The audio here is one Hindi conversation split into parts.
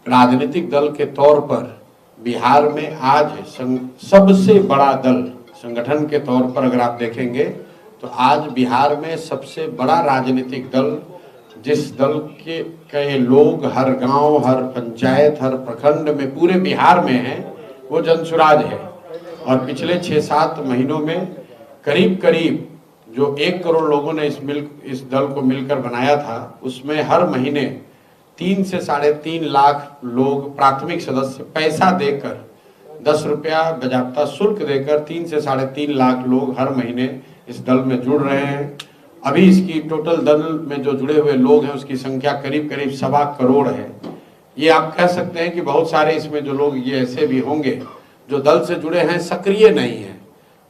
राजनीतिक दल के तौर पर बिहार में आज सबसे बड़ा दल संगठन के तौर पर अगर आप देखेंगे तो आज बिहार में सबसे बड़ा राजनीतिक दल, जिस दल के लोग हर गांव, हर पंचायत, हर प्रखंड में पूरे बिहार में हैं, वो जनसुराज है। और पिछले 6-7 महीनों में करीब करीब जो 1 करोड़ लोगों ने इस दल को मिलकर बनाया था, उसमें हर महीने 3 से 3.5 लाख लोग प्राथमिक सदस्य पैसा देकर 10 रुपया बजाबता शुल्क देकर 3 से 3.5 लाख लोग हर महीने इस दल में जुड़ रहे हैं। अभी इसकी टोटल दल में जो जुड़े हुए लोग हैं उसकी संख्या करीब करीब 1.25 करोड़ है। ये आप कह सकते हैं कि बहुत सारे इसमें जो लोग ये ऐसे भी होंगे जो दल से जुड़े हैं, सक्रिय नहीं है,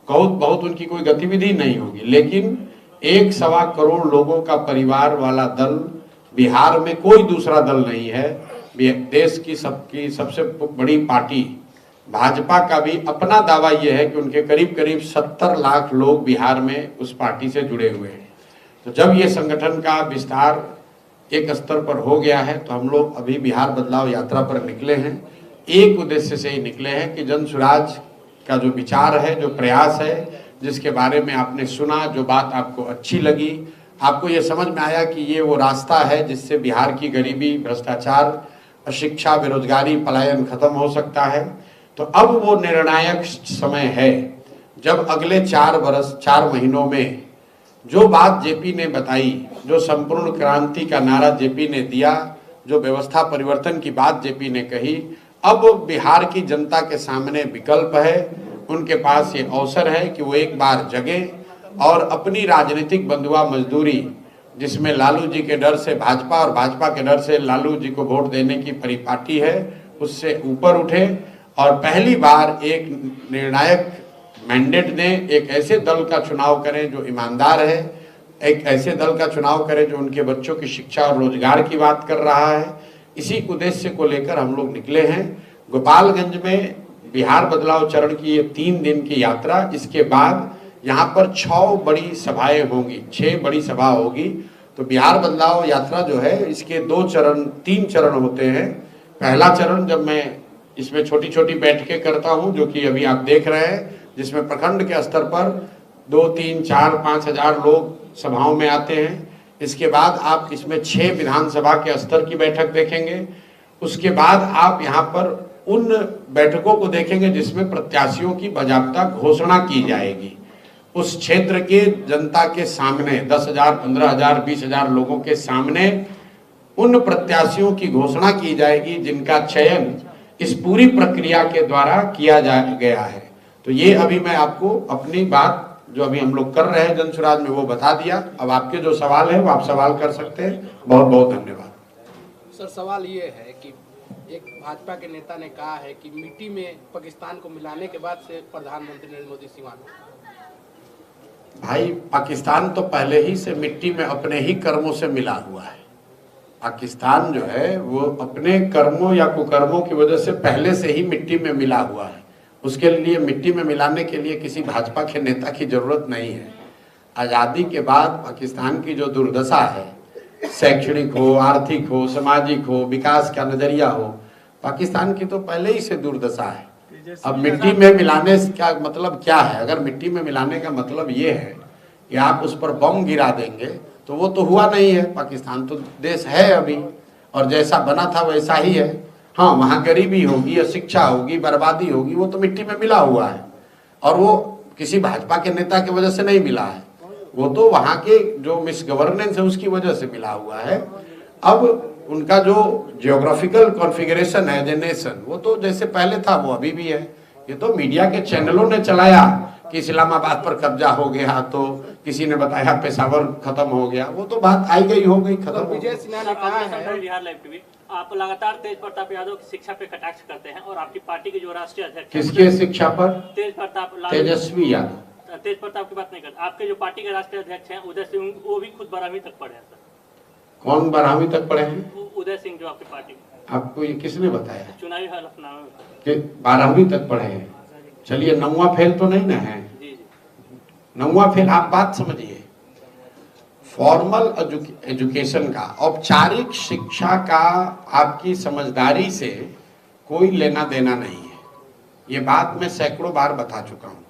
बहुत उनकी कोई गतिविधि नहीं होगी, लेकिन 1.25 करोड़ लोगों का परिवार वाला दल बिहार में कोई दूसरा दल नहीं है। देश की सबसे बड़ी पार्टी भाजपा का भी अपना दावा यह है कि उनके करीब करीब 70 लाख लोग बिहार में उस पार्टी से जुड़े हुए हैं। तो जब ये संगठन का विस्तार एक स्तर पर हो गया है तो हम लोग अभी बिहार बदलाव यात्रा पर निकले हैं। एक उद्देश्य से ही निकले हैं कि जन सुराज का जो विचार है, जो प्रयास है, जिसके बारे में आपने सुना, जो बात आपको अच्छी लगी, आपको ये समझ में आया कि ये वो रास्ता है जिससे बिहार की गरीबी, भ्रष्टाचार, अशिक्षा, बेरोजगारी, पलायन खत्म हो सकता है। तो अब वो निर्णायक समय है जब अगले 4 महीनों में जो बात जेपी ने बताई, जो संपूर्ण क्रांति का नारा जेपी ने दिया, जो व्यवस्था परिवर्तन की बात जेपी ने कही, अब बिहार की जनता के सामने विकल्प है। उनके पास ये अवसर है कि वो एक बार जगे और अपनी राजनीतिक बंधुआ मजदूरी, जिसमें लालू जी के डर से भाजपा और भाजपा के डर से लालू जी को वोट देने की परिपाटी है, उससे ऊपर उठे और पहली बार एक निर्णायक मैंडेट दें, एक ऐसे दल का चुनाव करें जो ईमानदार है, एक ऐसे दल का चुनाव करें जो उनके बच्चों की शिक्षा और रोजगार की बात कर रहा है। इसी उद्देश्य को लेकर हम लोग निकले हैं। गोपालगंज में बिहार बदलाव चरण की ये 3 दिन की यात्रा, इसके बाद यहाँ पर 6 बड़ी सभाएं होंगी, 6 बड़ी सभा होगी। तो बिहार बदलाव यात्रा जो है इसके 3 चरण होते हैं। पहला चरण जब मैं इसमें छोटी छोटी बैठकें करता हूँ, जो कि अभी आप देख रहे हैं, जिसमें प्रखंड के स्तर पर 2, 3, 4, 5 हजार लोग सभाओं में आते हैं। इसके बाद आप इसमें 6 विधानसभा के स्तर की बैठक देखेंगे। उसके बाद आप यहाँ पर उन बैठकों को देखेंगे जिसमें प्रत्याशियों की बाकायदा घोषणा की जाएगी। उस क्षेत्र के जनता के सामने 10,000, 15,000, 20,000 लोगों के सामने उन प्रत्याशियों की घोषणा की जाएगी जिनका चयन इस पूरी प्रक्रिया के द्वारा किया गया है। तो ये अभी मैं आपको अपनी बात जो अभी हम लोग कर रहे हैं जनसुराज में वो बता दिया। अब आपके जो सवाल है वो आप सवाल कर सकते हैं। बहुत बहुत धन्यवाद। सर, सवाल ये है कि एक भाजपा के नेता ने कहा है कि मिट्टी में पाकिस्तान को मिलाने के बाद से प्रधानमंत्री नरेंद्र मोदी सीमान। भाई, पाकिस्तान तो पहले ही से मिट्टी में अपने ही कर्मों से मिला हुआ है। पाकिस्तान जो है वो अपने कर्मों या कुकर्मों की वजह से पहले से ही मिट्टी में मिला हुआ है। उसके लिए मिट्टी में मिलाने के लिए किसी भाजपा के नेता की जरूरत नहीं है। आज़ादी के बाद पाकिस्तान की जो दुर्दशा है, शैक्षणिक हो, आर्थिक हो, सामाजिक हो, विकास का नजरिया हो, पाकिस्तान की तो पहले ही से दुर्दशा है। अब मिट्टी में मिलाने का मतलब क्या है? अगर मिट्टी में मिलाने का मतलब ये है कि आप उस पर बम गिरा देंगे तो वो तो हुआ नहीं है। पाकिस्तान तो देश है अभी, और जैसा बना था वैसा ही है। हाँ, वहाँ गरीबी होगी, अशिक्षा होगी, बर्बादी होगी, वो तो मिट्टी में मिला हुआ है। और वो किसी भाजपा के नेता की वजह से नहीं मिला है, वो तो वहाँ के जो मिस गवर्नेंस है उसकी वजह से मिला हुआ है। अब उनका जो जियोग्राफिकल कॉन्फ़िगरेशन है द नेशन, वो तो जैसे पहले था वो अभी भी है। ये तो मीडिया के चैनलों ने चलाया कि इस्लामाबाद पर कब्जा हो गया, तो किसी ने बताया पेशावर खत्म हो गया, वो तो बात आई गई हो गई, खत्म। विजय सिन्हा ने कहा है, बिहार लाइव टीवी, आप लगातार तेज प्रताप यादव की शिक्षा पे कटाक्ष करते हैं और आपकी पार्टी के जो राष्ट्रीय अध्यक्ष, किसके शिक्षा पर? तेज प्रताप, तेजस्वी यादव। तेज प्रताप की बात नहीं करते। आपके जो पार्टी के राष्ट्रीय अध्यक्ष हैं उदय सिंह, वो भी खुद 12वीं तक पढ़े हैं सर। कौन 12वीं तक पढ़े हैं? उदय सिंह जो आपकी पार्टी में। आपको ये किसने बताया? चुनावी हलफनामे कि 12वीं तक पढ़े हैं। चलिए, 9वां फेल तो नहीं ना है? 9वां फेल। आप बात समझिए, फॉर्मल एजुकेशन का, औपचारिक शिक्षा का आपकी समझदारी से कोई लेना देना नहीं है। ये बात मैं सैकड़ों बार बता चुका हूँ।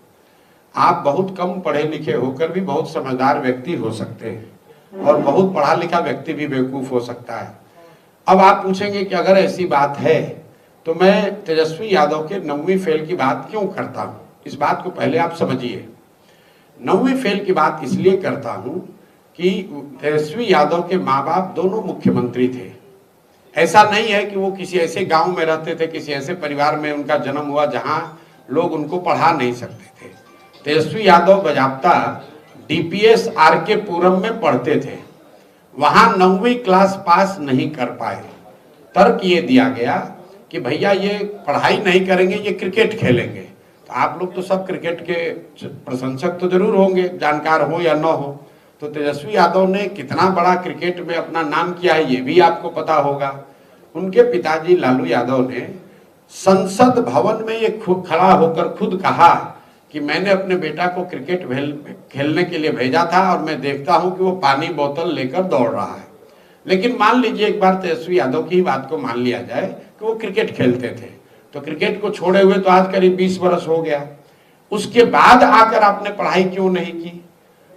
आप बहुत कम पढ़े लिखे होकर भी बहुत समझदार व्यक्ति हो सकते हैं और बहुत पढ़ा लिखा व्यक्ति भी बेवकूफ हो सकता है। अब आप पूछेंगे कि अगर ऐसी बात है तो मैं तेजस्वी यादव के 9वीं फेल की बात क्यों करता हूँ। इस बात को पहले आप समझिए। 9वीं फेल की बात इसलिए करता हूँ कि तेजस्वी यादव के माँ बाप दोनों मुख्यमंत्री थे। ऐसा नहीं है कि वो किसी ऐसे गांव में रहते थे, किसी ऐसे परिवार में उनका जन्म हुआ जहां लोग उनको पढ़ा नहीं सकते थे। तेजस्वी यादव बजाप्ता डीपीएस आरके पुरम में पढ़ते थे, वहां 9वीं क्लास पास नहीं कर पाए। तर्क ये दिया गया कि भैया ये पढ़ाई नहीं करेंगे, ये क्रिकेट खेलेंगे। तो आप लोग तो सब क्रिकेट के प्रशंसक तो जरूर होंगे, जानकार हो या न हो। तो तेजस्वी यादव ने कितना बड़ा क्रिकेट में अपना नाम किया है ये भी आपको पता होगा। उनके पिताजी लालू यादव ने संसद भवन में ये खुद खड़ा होकर खुद कहा कि मैंने अपने बेटा को क्रिकेट खेलने के लिए भेजा था और मैं देखता हूं कि वो पानी बोतल लेकर दौड़ रहा है। लेकिन मान लीजिए एक बार तेजस्वी यादव की बात को मान लिया जाए कि वो क्रिकेट खेलते थे, तो क्रिकेट को छोड़े हुए तो आज करीब 20 वर्ष हो गया। उसके बाद आकर आपने पढ़ाई क्यों नहीं की।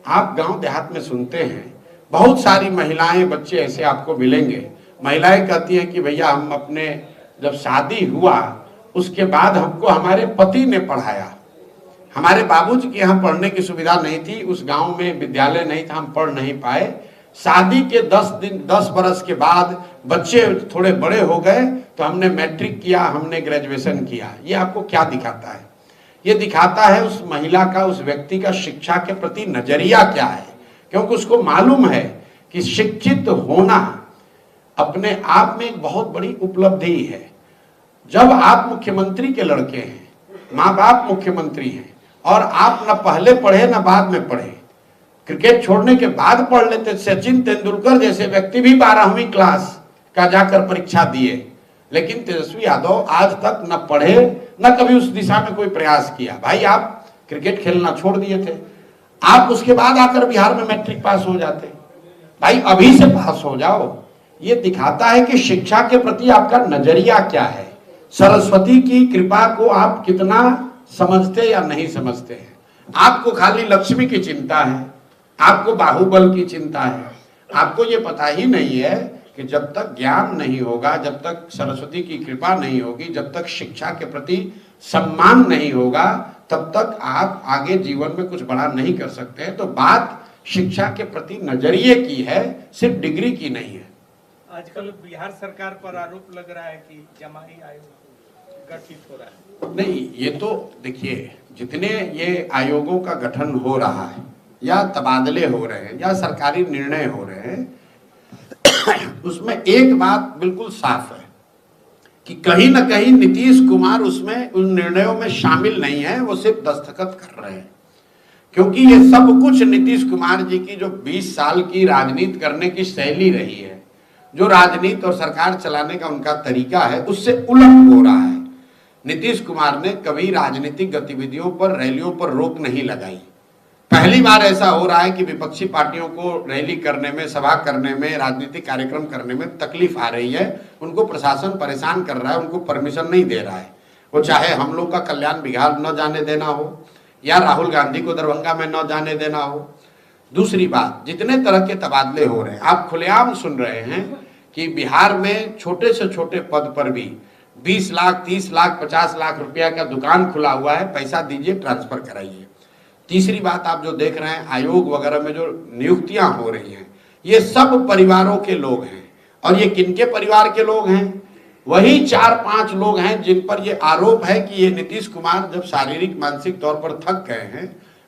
आप गांव देहात में सुनते हैं बहुत सारी महिलाएं बच्चे ऐसे आपको मिलेंगे, महिलाएं कहती हैं कि भैया हम अपने जब शादी हुआ उसके बाद हमको हमारे पति ने पढ़ाया, हमारे बाबूजी के यहाँ पढ़ने की सुविधा नहीं थी, उस गांव में विद्यालय नहीं था, हम पढ़ नहीं पाए। शादी के 10 बरस के बाद बच्चे थोड़े बड़े हो गए तो हमने मैट्रिक किया, हमने ग्रेजुएशन किया। ये आपको क्या दिखाता है। ये दिखाता है उस महिला का, उस व्यक्ति का शिक्षा के प्रति नजरिया क्या है। क्योंकि उसको मालूम है कि शिक्षित होना अपने आप में एक बहुत बड़ी उपलब्धि है। जब आप मुख्यमंत्री के लड़के हैं, माँ बाप मुख्यमंत्री हैं और आप न पहले पढ़े न बाद में पढ़े, क्रिकेट छोड़ने के बाद पढ़ लेते। सचिन तेंदुलकर जैसे व्यक्ति भी 12वीं क्लास का जाकर परीक्षा दिए, लेकिन तेजस्वी यादव आज तक न पढ़े न कभी उस दिशा में कोई प्रयास किया। भाई आप क्रिकेट खेलना छोड़ दिए थे, आप उसके बाद आकर बिहार में मैट्रिक पास हो जाते। भाई अभी से पास हो जाओ। ये दिखाता है कि शिक्षा के प्रति आपका नजरिया क्या है, सरस्वती की कृपा को आप कितना समझते या नहीं समझते हैं। आपको खाली लक्ष्मी की चिंता है, आपको बाहुबल की चिंता है। आपको ये पता ही नहीं है कि जब तक ज्ञान नहीं होगा, जब तक सरस्वती की कृपा नहीं होगी, जब तक शिक्षा के प्रति सम्मान नहीं होगा, तब तक आप आगे जीवन में कुछ बड़ा नहीं कर सकते हैं। तो बात शिक्षा के प्रति नजरिए की है, सिर्फ डिग्री की नहीं है। आजकल बिहार सरकार पर आरोप लग रहा है कि जमाई आयोग गठित हो रहा है। नहीं, ये तो देखिए, जितने ये आयोगों का गठन हो रहा है या तबादले हो रहे हैं या सरकारी निर्णय हो रहे हैं, उसमें एक बात बिल्कुल साफ है कि कहीं ना कहीं नीतीश कुमार उसमें उन निर्णयों में शामिल नहीं है, वो सिर्फ दस्तखत कर रहे हैं। क्योंकि ये सब कुछ नीतीश कुमार जी की जो 20 साल की राजनीति करने की शैली रही है, जो राजनीति और सरकार चलाने का उनका तरीका है, उससे उलट हो रहा है। नीतीश कुमार ने कभी राजनीतिक गतिविधियों पर, रैलियों पर रोक नहीं लगाई। पहली बार ऐसा हो रहा है कि विपक्षी पार्टियों को रैली करने में, सभा करने में, राजनीतिक कार्यक्रम करने में तकलीफ आ रही है। उनको प्रशासन परेशान कर रहा है, उनको परमिशन नहीं दे रहा है। वो चाहे हम लोग का कल्याण बिहार न जाने देना हो या राहुल गांधी को दरभंगा में न जाने देना हो। दूसरी बात, जितने तरह के तबादले हो रहे हैं, आप खुलेआम सुन रहे हैं कि बिहार में छोटे से छोटे पद पर भी 20 लाख, 30 लाख, 50 लाख रुपया का दुकान खुला हुआ है, पैसा दीजिए, ट्रांसफर कराइए। तीसरी बात, आप जो देख रहे हैं आयोग वगैरह में जो नियुक्तियां हो रही हैं, ये सब परिवारों के लोग हैं। और ये किनके परिवार के लोग हैं? वही 4-5 लोग हैं जिन पर ये आरोप है कि ये नीतीश कुमार जब शारीरिक मानसिक तौर पर थक गए हैं,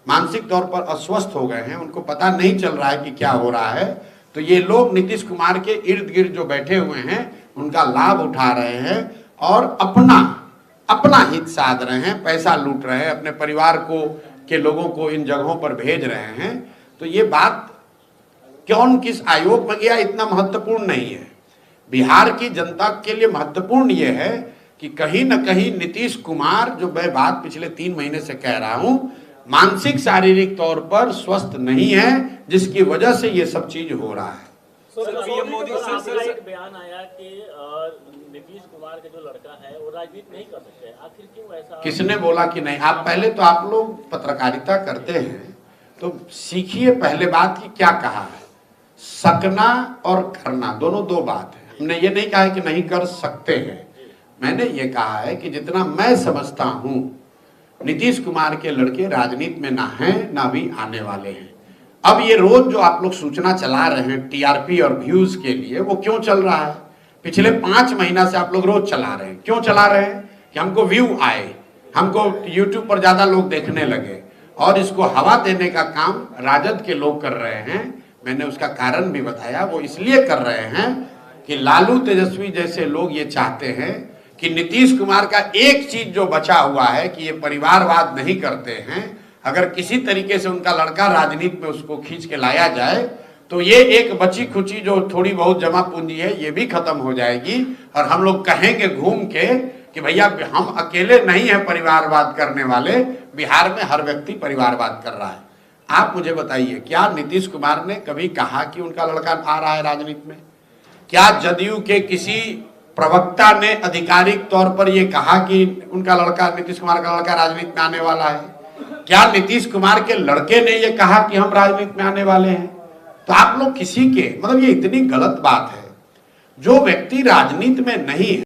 मानसिक तौर पर अस्वस्थ हो गए हैं, उनको पता नहीं चल रहा है कि क्या हो रहा है, तो ये लोग नीतीश कुमार के इर्द गिर्द जो बैठे हुए हैं उनका लाभ उठा रहे हैं और अपना हित साध रहे हैं, पैसा लूट रहे हैं, अपने परिवार को के लोगों को इन जगहों पर भेज रहे हैं। तो ये बात कौन किस आयोग में गया इतना महत्वपूर्ण नहीं है। बिहार की जनता के लिए महत्वपूर्ण ये है कि कहीं न कहीं नीतीश कुमार, जो मैं बात पिछले 3 महीने से कह रहा हूं, मानसिक शारीरिक तौर पर स्वस्थ नहीं है, जिसकी वजह से ये सब चीज हो रहा है। सर, पीएम मोदी का एक बयान आया कि नीतीश कुमार के जो लड़का है वो राजनीति नहीं कर सकते, आखिर क्यों ऐसा? किसने बोला कि नहीं? आप पहले तो आप लोग पत्रकारिता करते हैं तो सीखिए पहले बात की क्या कहा है। सकना और करना दोनों दो बात है। हमने ये नहीं कहा है कि नहीं कर सकते हैं, मैंने ये कहा है कि जितना मैं समझता हूं नीतीश कुमार के लड़के राजनीति में ना हैं ना भी आने वाले हैं। अब ये रोज जो आप लोग सूचना चला रहे हैं टीआरपी और व्यूज के लिए, वो क्यों चल रहा है? पिछले 5 महीना से आप लोग रोज चला रहे हैं। क्यों चला रहे हैं? कि हमको व्यू आए, हमको यूट्यूब पर ज्यादा लोग देखने लगे, और इसको हवा देने का काम राजद के लोग कर रहे हैं। मैंने उसका कारण भी बताया, वो इसलिए कर रहे हैं कि लालू तेजस्वी जैसे लोग ये चाहते हैं कि नीतीश कुमार का एक चीज जो बचा हुआ है कि ये परिवारवाद नहीं करते हैं, अगर किसी तरीके से उनका लड़का राजनीति में उसको खींच के लाया जाए तो ये एक बची खुची जो थोड़ी बहुत जमा पूंजी है ये भी खत्म हो जाएगी, और हम लोग कहेंगे घूम के कि भैया हम अकेले नहीं है परिवारवाद करने वाले, बिहार में हर व्यक्ति परिवारवाद कर रहा है। आप मुझे बताइए, क्या नीतीश कुमार ने कभी कहा कि उनका लड़का आ रहा है राजनीति में? क्या जदयू के किसी प्रवक्ता ने आधिकारिक तौर पर यह कहा कि उनका लड़का, नीतीश कुमार का लड़का राजनीति में आने वाला है? क्या नीतीश कुमार के लड़के ने यह कहा कि हम राजनीति में आने वाले हैं? तो आप लोग किसी के, मतलब ये इतनी गलत बात है। जो व्यक्ति राजनीति में नहीं है